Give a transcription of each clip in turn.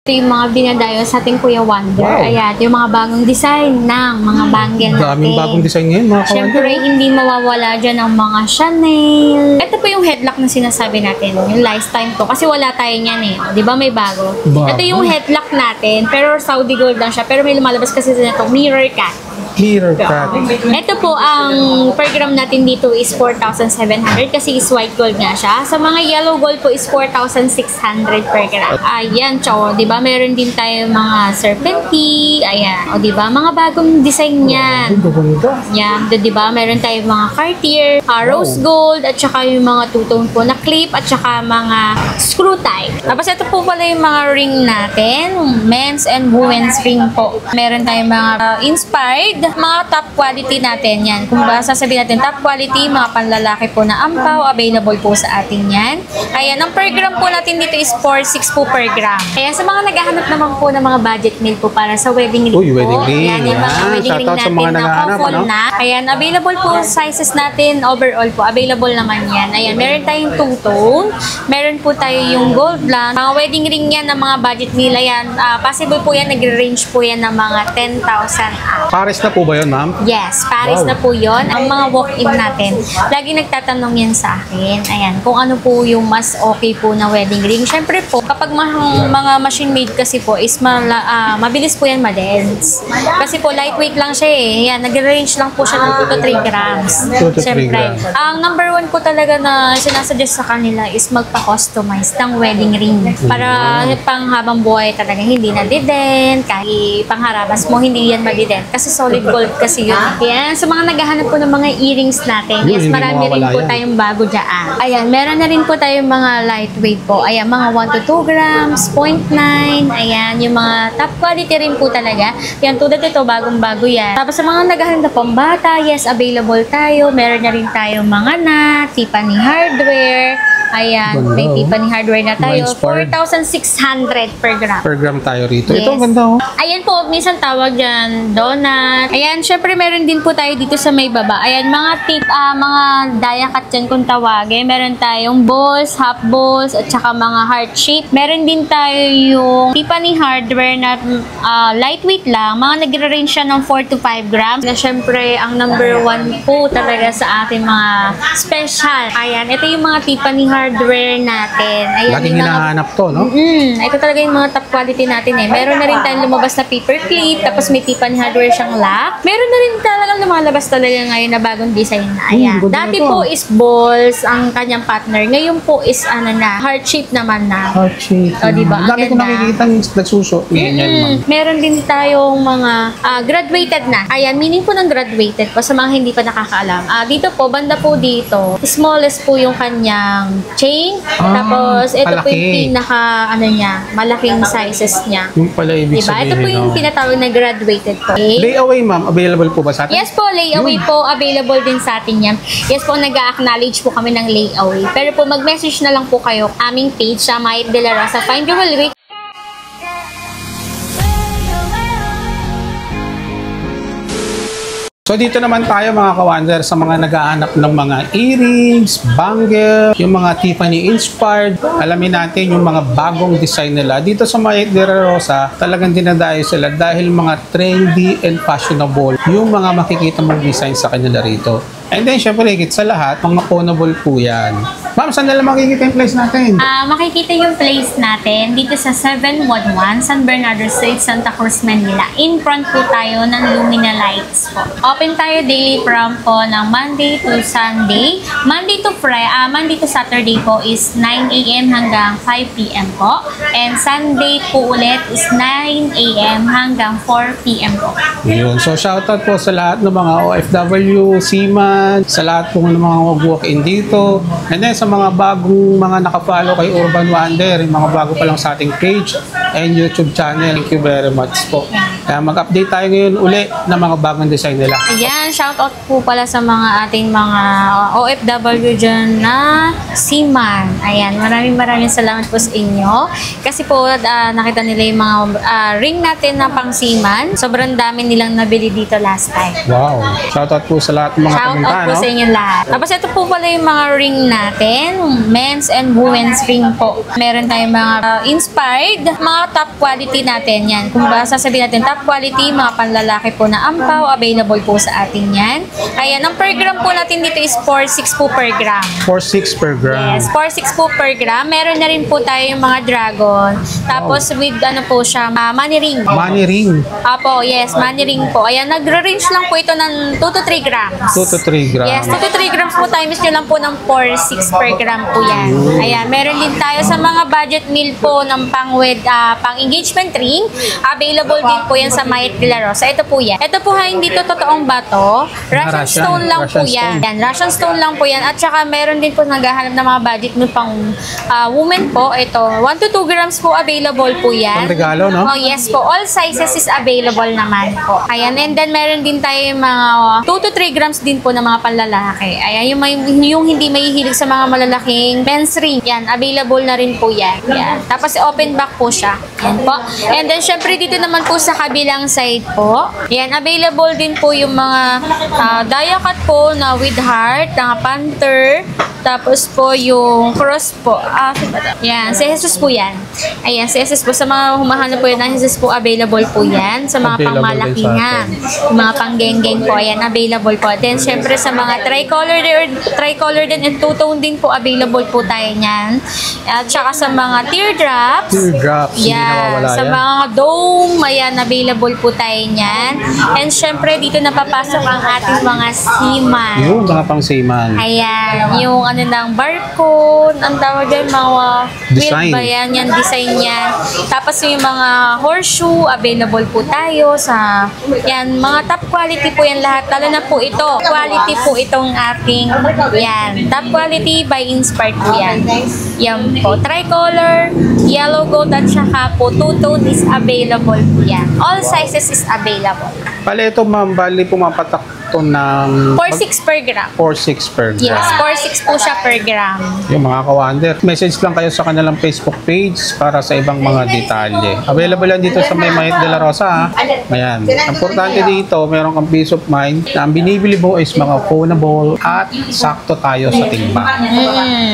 Ito yung mga binadayo sa ating Kuya Wonder. Wow. Ayan, yung mga bagong design ng mga bangle natin. Daming bagong design ngayon, mga ka-Wonder. Siyempre, hindi mawawala dyan ang mga Chanel. Ito po yung headlock na sinasabi natin. Yung lifetime to. Kasi wala tayo niyan eh. Di ba may bago? Ito yung headlock natin. Pero Saudi gold lang siya. Pero may lumalabas kasi sa ito. Mirror cut. Mirror cut. Ito po, ang per gram natin dito is 4,700 kasi is white gold nga siya. Sa mga yellow gold po is 4,600 per gram. Ayan, tsaka, di ba? Meron din tayo mga serpentine. Ayan, o di ba? Mga bagong design niyan. Yan, di ba? Meron tayo mga Cartier, rose gold, at saka yung mga two-tone po na clip, at saka mga screw type. Tapos ito po pala yung mga ring natin, men's and women's ring po. Meron tayong mga inspired, mga top quality natin yan. Kung ba sasabihin natin top quality, mga panlalaki po na ampaw, available po sa atin yan. Ayan, ang per gram po natin dito is 4,600 po per gram. Kaya sa mga naghahanap naman po ng mga budget meal po para sa wedding ring Uy, wedding po. ring. Ayan, yung mga wedding ring natin na full na. Ayan, available po sizes natin, overall po, available naman yan. Ayan, meron tayong two-tone, meron po tayo yung gold lang. Mga wedding ring yan ng mga budget meal, ayan, possible po yan, nag-range po yan ng mga 10,000 up. Pares na po ba yun, ma'am? Yes, Paris na po yon. Ang mga walk-in natin, lagi nagtatanong yan sa akin. Ayan, kung ano po yung mas okay po na wedding ring. Siyempre po, kapag mga machine made kasi po, is mabilis po yan ma-dense. Kasi po, lightweight lang siya eh. Ayan, nag-range lang po siya ng 2 to 3 grams. 2 to 3 Siyempre, grams. ang number 1 po talaga na sinasuggest sa kanila is magpa-customize ng wedding ring. Para pang habang buhay talaga hindi na dident, kahit pangharabas mo, hindi yan madident. Kasi solid gold kasi yun. Yan, sa mga naghahanap po ng mga earrings natin, yes, marami rin po tayong bago dyan. Ayan, meron na rin po tayong mga lightweight po. Ayan, mga 1 to 2 grams, 0.9. Ayan, yung mga top quality rin po talaga. Yan, tulad ito, bagong-bago yan. Tapos sa mga naghahanap pang bata, yes, available tayo. Meron na rin tayong mga Tiffany hardware. Ayan, ganda, may Tiffany hardware na tayo. Inspired. 4,600 per gram. Per gram tayo rito. Yes. Ito, ganda oh. Ayan po, minsan tawag dyan, donut. Ayan, syempre meron din po tayo dito sa may baba. Ayan, mga mga dayakat dyan kung tawagin. Meron tayong balls, half balls, at saka mga heart shape. Meron din tayo yung Tiffany hardware na lightweight lang. Mga nagre-range siya ng 4 to 5 grams. Na syempre, ang number 1 po talaga sa ating mga special. Ayan, ito yung mga Tiffany hardware natin. Ayan, Laging hinahanap to, no? Ito talaga yung mga top quality natin eh. Meron na rin tayong lumabas na paper clip, tapos may Tiffany hardware siyang lock. Meron na rin talagang lumalabas talaga ngayon na bagong design na. Ayan. Dati po is balls ang kanyang partner. Ngayon po is heart shape naman na. Heart shape. O, diba? Ang Dami ko ganda. nakikita yung nagsuso. Meron din tayong mga graduated na. Ayan, meaning po ng graduated po sa mga hindi pa nakakaalam. Dito po, banda po dito, smallest po yung kanyang chain. Tapos, ito po yung pinaka, malaking sizes niya. Yung pala ibig Diba? sabihin. Ito po yung tinatawag na graduated po. Okay? Layaway, ma'am. Available po ba sa atin? Yes po, layaway po. Available din sa atin yan. Yes po, nag-acknowledge po kami ng layaway. Pero po, mag-message na lang po kayo aming page sa Mayet De La Rosa Fine Jewelry. So dito naman tayo mga ka-Wonder sa mga naghahanap ng mga earrings, bangle, yung mga Tiffany inspired. Alamin natin yung mga bagong design nila. Dito sa Mayet De La Rosa, talagang dinadayo sila dahil mga trendy and fashionable yung mga makikita mong design sa kanila rito. And then, syempre, higit sa lahat, mga pawnable po yan. Ma'am, saan nila makikita yung place natin? Makikita yung place natin dito sa 711 San Bernardo Street, Santa Cruz, Manila. In front po tayo ng Lumina Lights po. Open tayo daily from po ng Monday to Sunday. Monday to Saturday po is 9 a.m. hanggang 5 p.m. po. And Sunday po ulit is 9 a.m. hanggang 4 p.m. po. Yun. So, shoutout po sa lahat ng mga OFW, seaman, sa lahat po ng mga walk-in dito. And then, sa mga bagong mga nakafollow kay Urban Wonder, yung mga bago pa lang sa ating page and YouTube channel. Thank you very much po. Kaya mag-update tayo ngayon uli ng mga bagong design nila. Ayan, shoutout po pala sa mga ating mga OFW dyan na seaman. Ayan, maraming salamat po sa inyo. Kasi po, nakita nila yung mga ring natin na pang seaman. Sobrang dami nilang nabili dito last time. Wow. Shoutout po sa lahat ng mga Shoutout po sa inyo lahat. Tapos ito po pala yung mga ring natin. Men's and women's ring po. Meron tayong mga inspired. Mga mga top quality natin yan. Kung ba sasabihin natin top quality, mga panlalaki po na ampaw, available po sa atin yan. Ayan, ang per gram po natin dito is 4.6 po per gram. 4.6 per gram. Yes, 4.6 po per gram. Meron na rin po tayo yung mga dragon. Tapos with ano po siya, money ring. Money ring. Apo, yes, money ring po. Ayan, nagre-range lang po ito ng 2 to 3 grams. 2 to 3 grams. Yes, 2 to 3 grams po, times nyo lang po ng 4.6 per gram po yan. Ayan, meron din tayo sa mga budget meal po ng pang engagement ring. Available din po yan sa Mayet de la Rosa. Ito po yan. Ito po hindi to totoong bato. Russian stone lang po yan. Yan, Russian stone lang po yan. At saka meron din po naghahanap ng mga budget meal pang women po. Ito, 1 to 2 grams po available po yan. Pang regalo, no? Oh, yes po. All sizes is available naman po. Ayan, and then meron din tayo mga 2 to 3 grams din po ng mga panlalaki. Ayan, yung hindi mahihilig sa mga malalaking men's ring. Yan, available na rin po yan. Yan. Tapos open back po siya. Yan po. And then syempre dito naman po sa kabilang side po. Yan, available din po yung mga die cut po na with heart, na panther. Tapos po yung cross po. Yan, si Jesus po yan. Ayan, si Jesus po. Sa mga humahanap po yan, na Jesus po available po yan. Sa mga pangmalakingan. Mga panggenggeng po. Ayan, available po. Then, syempre sa mga tricolor din and two-tone din po available po tayo niyan. At saka sa mga teardrops. Teardrops, hindi nawawala Sa yan. mga dome, ayan, available po tayo niyan. And syempre, dito napapasok ang ating mga seaman. Yung mga pang seaman. Ayan, yung ano ng barcode, ang tawag yan, mga Design. wheel ba yan, yan, design yan. Tapos yung mga horseshoe, available po tayo sa, yan, mga top quality po yan lahat. Lalo na po ito, quality po itong ating, yan, top quality by Inspired po yan. Yan po, tricolor, yellow gold, at saka po, two-tone is available po yan. All sizes is available. Pala ito, ma'am, bali pumapatak to ng 4.6 per gram. 4.6 per gram. Yes, 4.6 po siya per gram. Yung mga ka-wonder, message lang kayo sa kanilang Facebook page para sa ibang mga detalye. Available yan dito sa may Mayet de la Rosa, ha? Ayan. Importante dito, meron kang peace of mind na ang binibili mo is mga phoneable at sakto tayo sa timba.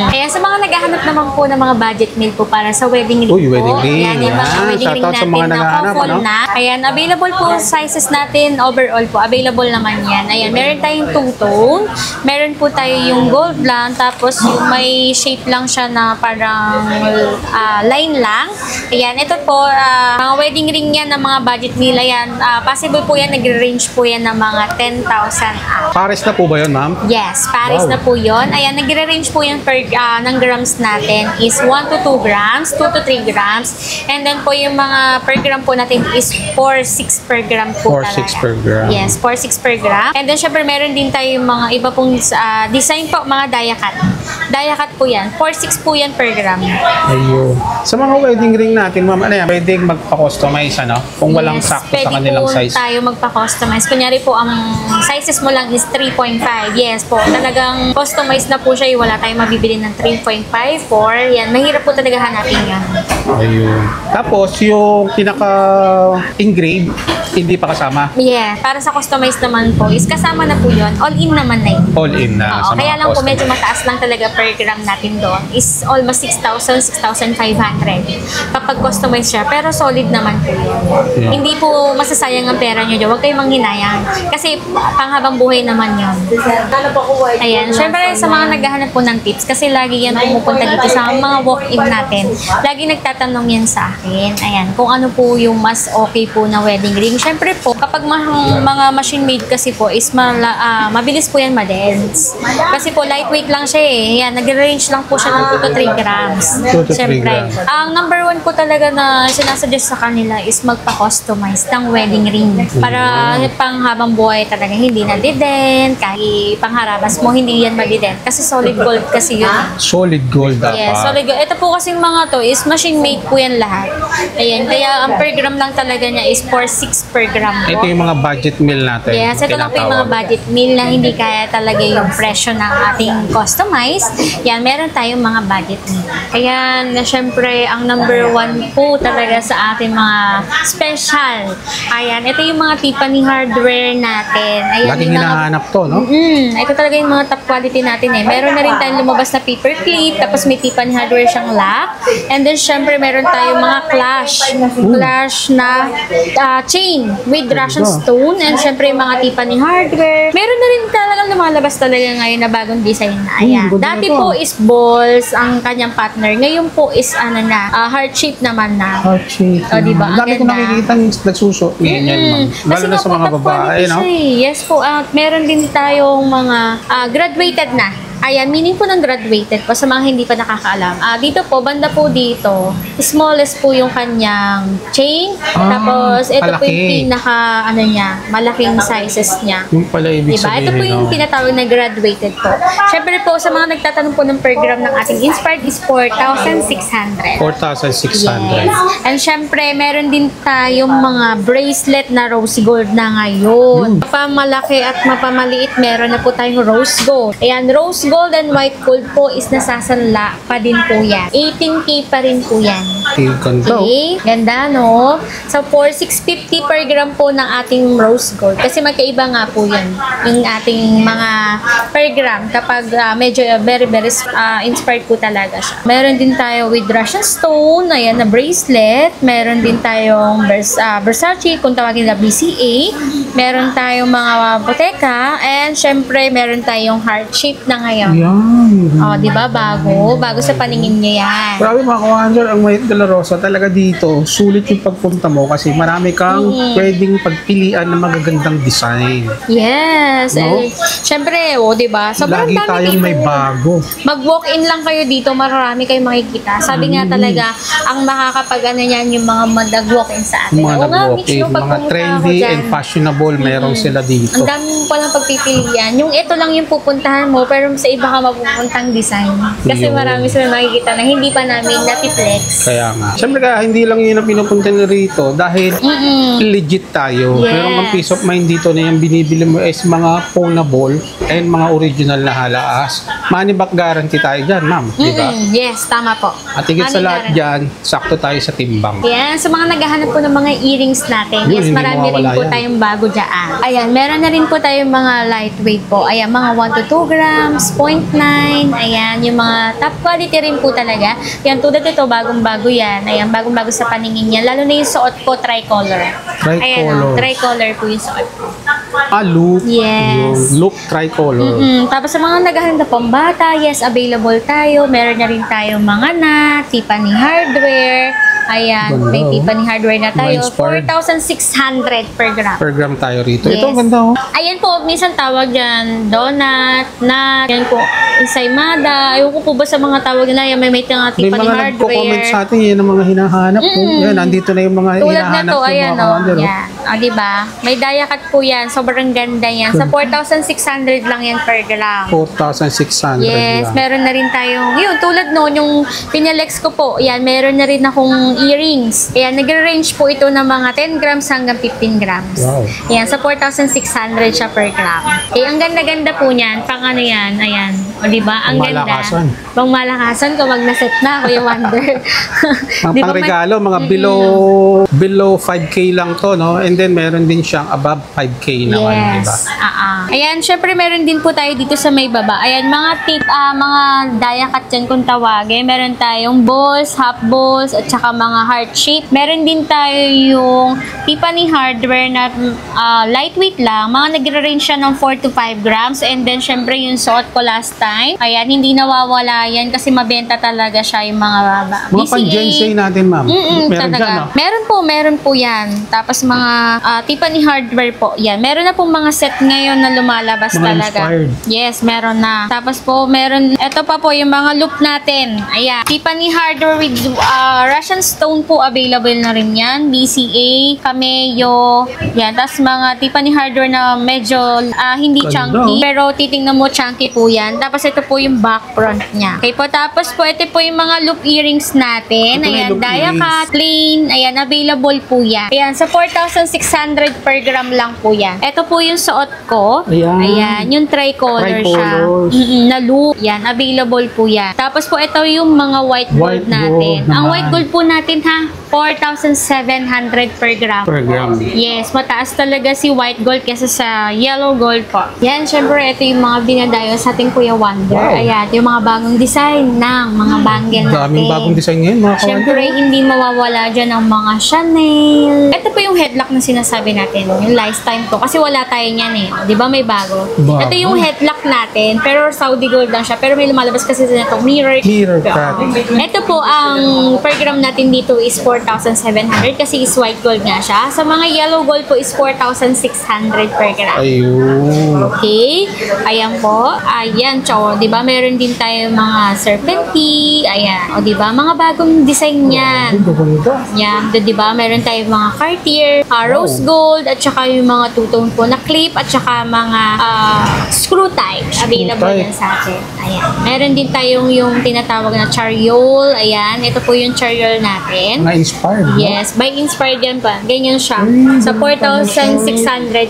Kaya sa mga naghahanap naman po ng mga budget meal po para sa wedding ring Uy, wedding po. ring. Yan, yung mga Yan. wedding ring Shoutout sa natin mga na naghahanap, full ano? na. Ayan, available po sizes natin overall po. Available naman yan. Ayan, meron tayong two-tone. Meron po tayo yung gold lang. Tapos yung may shape lang siya na parang line lang. Ayan, ito po, mga wedding ring yan ng mga budget meal. Ayan, possible po yan, nagre-range po yan ng mga 10,000 up. Pares na po ba yun, ma'am? Yes, Paris Wow. na po yun. Ayan, nagre-range po yung ng grams natin is 1 to 2 grams, 2 to 3 grams. And then po yung mga per gram po natin is 4.6 per gram po 4.6 talaga. per gram. Yes, 4.6 per gram. And then syempre meron din tayo yung mga iba pong design po, mga die cut. Die cut po yan. 4.6 po yan per gram. Ayun. Sa mga wedding ring natin, ma'am, ano yan? Pwedeng magpa-customize, ano? Kung walang Yes, sakto sa kanilang pwede size. po tayo magpa-customize. Kunyari po, ang sizes mo lang is 3.5. Yes po, talagang customize na po siya. Wala tayong mabibili ng 3.5, 4. Yan, mahirap po talaga hanapin yan. Ayun. Tapos, yung pinaka-engrave, hindi pa kasama. Yeah, para sa customize naman po, is kasama na po yun. All-in naman na yun. All in na. Oo, sa kaya mga lang po customer. medyo mataas lang talaga per gram natin doon. Is almost 6,000, 6,500 kapag customize siya. Pero solid naman po yun. Yeah. Hindi po masasayang ang pera nyo dyan. Huwag kayong manghinayang. Kasi panghabang buhay naman yun. Ayan. Syempre sa mga naghahanap po ng tips, kasi lagi yan pumupunta dito sa mga walk-in natin. Lagi nagtatanong yan sa akin. Ayan. Kung ano po yung mas okay po na wedding ring. Syempre po, kapag mga machine made kasi po is mabilis po yan ma-dense. Kasi po lightweight lang siya eh. Yan, nag-range lang po siya ng 2 to 3 grams. 2 to 3 Syempre, grams. ang number one po talaga na sinasuggest sa kanila is magpa-customize ng wedding ring. Para pang habang buhay talaga hindi na dident, kahit pangharabas mo hindi yan madident. Kasi solid gold kasi yun. Solid gold dapat. Yes, solid gold. Ito po kasing mga to is machine made po yan lahat. Ayan, kaya ang per gram lang talaga niya is 4.6 per gram po. Ito yung mga budget meal natin. Yes, ito lang po yung mga budget meal na hindi kaya talaga yung presyo ng ating customize. Yan, meron tayong mga budget meal. Kaya, syempre, ang number one po talaga sa ating mga special. Ayan, ito yung mga Tiffany hardware natin. Ayan, Laging yung mga hinahanap to, no? ito talaga yung mga top quality natin eh. Meron na rin tayong lumabas na paper clip, tapos may Tiffany hardware siyang lock. And then, syempre, meron tayong mga clash na chain with Russian stone. And syempre, mga Tiffany hardware. Meron na rin talagang lumalabas talaga ngayon na bagong design na. Ayan. Dati po is balls ang kanyang partner. Ngayon po is heart shape naman na. Heart shape. O, diba? Ang Dami ko nakikita nagsusuot. Ganyan, ma'am. Lalo na sa mga babae, no? Yes po. At meron din tayong mga graduated na. Ayan, meaning po ng graduated po sa mga hindi pa nakakaalam. Dito po, banda po dito, smallest po yung kanyang chain. Tapos, ito po yung pinaka, malaking sizes niya. Yung pala ibig sabihin, ito po yung tinatawag na graduated po. Siyempre po, sa mga nagtatanong po ng per gram ng ating Inspired is 4,600. 4,600. Yes. And syempre, meron din tayong mga bracelet na rose gold na ngayon. Mapamalaki at mapamaliit, meron na po tayong rose gold. Ayan, rose gold and white gold po is nasasanla pa din po yan. 18K pa rin po yan. Okay, ganda no? So, for 650 per gram po ng ating rose gold. Kasi magkaiba nga po yan. Yung ating mga per gram kapag medyo very inspired po talaga siya. Meron din tayo with Russian stone, ayan na bracelet. Meron din tayong Versace, kung tawagin na BCA. Meron tayong mga Bottega. And syempre, meron tayong heart shape na ngayon. Yan. Di ba? Bago sa paningin niya yan. Grabe mga kawander, ang Mahit de la Rosa talaga dito, sulit yung pagpunta mo kasi marami kang pwedeng pagpilian ng magagandang design. Yes. No? Syempre, di ba? Sobrang lagi dami tayong may bago. Mag-walk-in lang kayo dito, marami kayong makikita. Sabi nga talaga, ang makakapag-ano yan yung mga mag-walk-in sa atin. Mga nag-walk-in, mga trendy and fashionable, meron sila dito. Ang dami mo palang pagpipilian. Yung ito lang yung pupuntahan mo, pero sa iba ka mapupuntang design. Kasi marami sila makikita na hindi pa namin natiplex. Kaya nga. Siyempre kaya hindi lang yun ang pinupunta na rito dahil legit tayo. Yes. Pero ang peace of mind dito na yung binibili mo is mga phoneable and mga original na halaas. Money back guarantee tayo dyan, ma'am. Diba? Yes, tama po. At higit sa lahat dyan, sakto tayo sa timbang. Yan, sa mga naghahanap po ng mga earrings natin. Yes, marami rin po tayong bago dyan. Ayan, meron na rin po tayong mga lightweight po. Ayan, mga 1 to 2 grams, 0.9. Ayan, yung mga top quality rin po talaga. Yan, tulad ito, bagong-bago yan. Ayan, bagong-bago sa paningin niya. Lalo na yung suot ko, tricolor. Ayan, tricolor po yung suot ko. Look. Yes. Yung look tricolor. Tapos sa mga naghahanap pang bata, yes, available tayo. Meron na rin tayong mga Tiffany hardware. Ayan, ganda, may Tiffany hardware na tayo. Inspired. 4,600 per gram. Per gram tayo rito. Yes. Ito, ganda oh. Ayan po, minsan tawag dyan, donut, nut, yan po, ensaymada. Ayaw ko po ba sa mga tawag na yan, may Tiffany May mga hardware. nagko-comment sa atin, yan ang mga hinahanap po. Yan, nandito na yung mga Tulad na hinahanap to, po, ayan mga o. kawander. Yan. Diba? May diacut po yan. Sobrang ganda yan. Sa 4,600 lang yan per gram. 4,600 Yes, lang. meron na rin tayong, yun, tulad noon, yung pinalex ko po, yan, meron na rin akong earrings. Ayan, nagre-range po ito ng mga 10 grams hanggang 15 grams. Wow. Ayan, sa 4,600 siya per gram. Eh, ang ganda-ganda po niyan, pang ano yan, ayan. O, diba? Ang ganda. Pangmalakasan. Pangmalakasan, kung mag-naset na, Kuya Wonder. Mga Diba, pangregalo, mga below 5K lang to, no? And then, meron din siyang above 5K naman, yes. diba? Ayan, syempre meron din po tayo dito sa may baba. Ayan, mga mga diacut dyan kung tawagin. Meron tayong balls, half balls, at saka mga heart shape. Meron din tayo yung Tiffany hardware na lightweight lang. Mga nagre-range siya ng 4 to 5 grams. And then, syempre yung suot ko last time. Ayan, hindi nawawala yan kasi mabenta talaga siya yung mga Mga BCA. pang-Gensay natin, ma'am. Meron Talaga. dyan, no? Meron po yan. Tapos mga Tiffany hardware po. Yan, meron na pong mga set ngayon na lumalabas Mga talaga. inspired. Yes, meron na. Tapos po, ito pa po yung mga loop natin. Ayan. Tiffany hardware with Russian stone po, available na rin yan. BCA, Cameo. Yan. Tapos mga Tiffany hardware na medyo hindi Ganda. chunky. Pero titingnan mo, chunky po yan. Tapos ito po yung back front niya. Okay po. Tapos po, ito po yung mga loop earrings natin. Ito na yung Ayan, loop diacut, plain. Ayan, available po yan. Ayan, sa 4,600 per gram lang po yan. Ito po yung suot ko. Ayan, yung tricolor siya. Na loop. Yan, available po yan. Tapos po, ito yung mga white gold natin. gold Ang naman. white gold po natin ha, 4,700 per gram. Per gram. Yes, mataas talaga si white gold kesa sa yellow gold po. Yan, syempre, ito yung mga binadayo sa ating Kuya Wonder. Wow. Ayan, yung mga bagong design ng mga bangle natin. Daming bagong design ngayon, mga kawander. Syempre, hindi mawawala dyan ang mga Chanel. Ito po yung headlock na sinasabi natin. Yung lifetime to. Kasi wala tayo niyan eh. Di ba may bago? Bago. Ito yung headlock natin. Pero Saudi gold lang siya. Pero may lumalabas kasi sa itong mirror. Mirror cut. Ito po, ang per gram natin dito is 4,700 kasi is white gold nga siya. Sa mga yellow gold po is 4,600 per gram. Ayun. Okay. Ayan po. Ayan. So, di ba meron din tayo mga serpentine. Ayan. O, di ba? Mga bagong design niyan. Yan. Di ba? Meron tayong mga Cartier, rose gold, at saka yung mga two-tone po na clip, at saka mga screw type. Available yan sa atin. Ayan. Meron din tayong yung tinatawag na chariol. Ayan. Ito po yung chariol natin. Mga inspired. no? Yes, by Inspired yan pa. Ganyan siya. Sa 4,600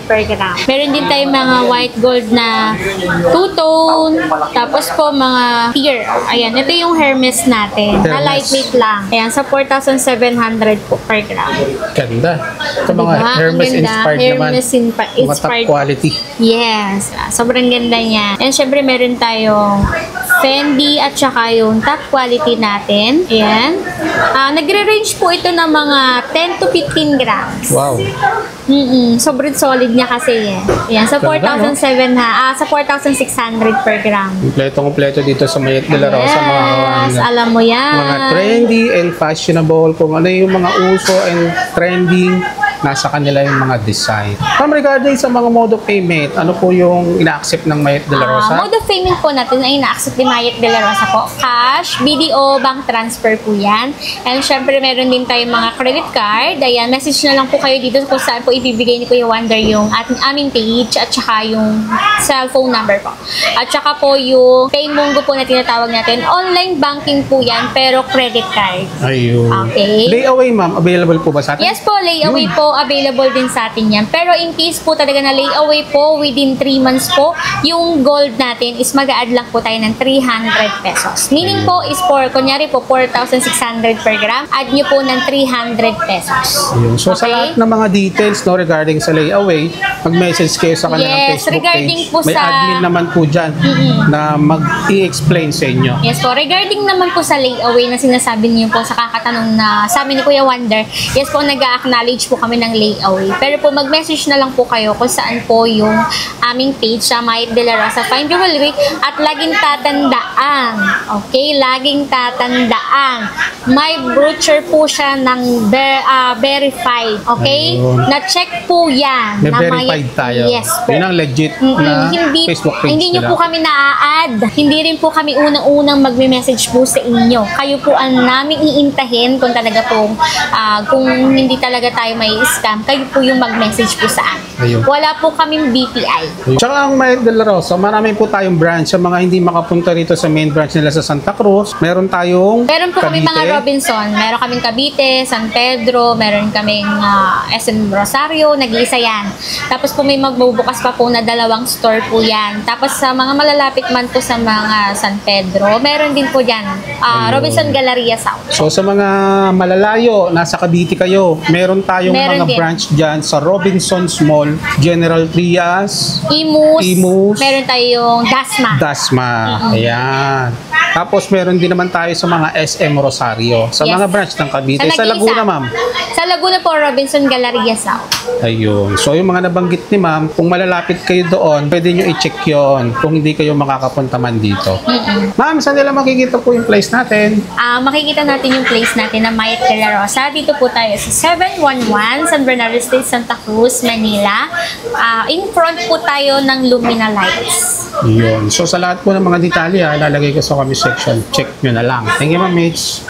per gram. Meron din tayong mga white gold na two-tone. Tapos po mga pear. Ayan, ito yung Hermes natin. Na Hermes. lightweight lang. Ayan, sa 4,700 po per gram. Ganda. Ito mga Diba? Hermes Ang ganda. inspired naman. Hermes Mga top inspired. quality. Yes. Sobrang ganda niya. And syempre meron tayong Fendi at saka yung top quality natin. Ayan. Nagre-range po ito ng mga 10 to 15 grams. Wow. Sobrang solid niya kasi eh. Ayan, sa 4,600 per gram. Kompleto dito sa Mayet de la Rosa, mga Yes, kawander. alam mo yan. Mga trendy and fashionable, kung ano yung mga uso and trending, nasa kanila yung mga design. Ma'am, regarding sa mga mode of payment, ano po yung ina-accept ng Mayet de la Rosa? Mode of payment po natin ay ina-accept ni Mayet de la Rosa po. Cash, BDO, bank transfer po yan. And syempre, meron din tayong mga credit card. Ayan, message na lang po kayo dito kung saan po ibibigay ni Kuya Wonder yung aming page at saka yung cellphone number po. At saka po yung PayMongo po na tinatawag natin. Online banking po yan, pero credit card. Ayun. Okay. Layaway, ma'am, available po ba sa atin? Yes po, layaway po, available din sa atin yan. Pero in case po talaga na layaway po, within 3 months po, yung gold natin is mag-a-add lang po tayo ng 300 pesos. Meaning po is kunyari po, 4,600 per gram, add nyo po ng 300 pesos. Ayun. So, sa Okay? lahat ng mga details no, regarding sa layaway, mag-message kayo sa kanilang Yes, Facebook regarding page. po May sa- admin naman po dyan na mag-i-explain sa inyo. Yes po, regarding naman po sa layaway na sinasabi niyo po sa kakatanong na sa amin ni Kuya Wonder, yes po, nag-acknowledge po kami ng layaway. Pero po, mag-message na lang po kayo kung saan po yung aming page sa Mayet de la Rosa Fine Jewelry at laging tatandaan, okay, laging tatandaan, may brochure po siya ng verified, okay? Ayun. Na-check po yan. May na verified tayo. Yes po. Yun ang legit na Facebook page hindi nyo nila. po kami na-add. Hindi rin po kami unang-unang magme-message po sa inyo. Kayo po ang namin iintahin kung talaga po, kung hindi talaga tayo may scam, kayo po yung mag-message po sa amin. Ayun. Wala po kaming BPI. Tsaka ang Mayet de la Rosa, marami po tayong branch. Sa mga hindi makapunta rito sa main branch nila sa Santa Cruz, meron tayong Meron po kami Cavite. mga Robinson. Meron kaming Cavite, San Pedro, meron kaming SM Rosario, nag-iisa yan. Tapos po may magbubukas pa po na 2 store po yan. Tapos sa mga malalapit man po sa mga San Pedro, meron din po dyan. Robinson Galleria South. So sa mga malalayo, nasa Cavite kayo, meron tayong Meron mga din. branch dyan sa Robinsons Mall, General Trias, Imus. Meron tayong Dasma. Dasma. Ayan. Tapos meron din naman tayo sa mga SM Rosario, sa Yes. mga branch ng Cavite. Sa nag-iisa. Laguna, ma'am. Sa Laguna po, Robinson Galleria South. Ayun. So yung mga nabanggit ni ma'am, kung malalapit kayo doon, pwede nyo i-check yon kung hindi kayo makakapunta man dito. Ma'am, saan nila makikita po yung place natin? Makikita natin yung place natin na Mayet de la Rosa. Dito po tayo sa 711 San Bernardo Street, Santa Cruz, Manila. In front po tayo ng Lumina Lights. Yun. So sa lahat po ng mga detalye, lalagay ko sa comment section. Check nyo na lang. Thank you, ma'am Mitch.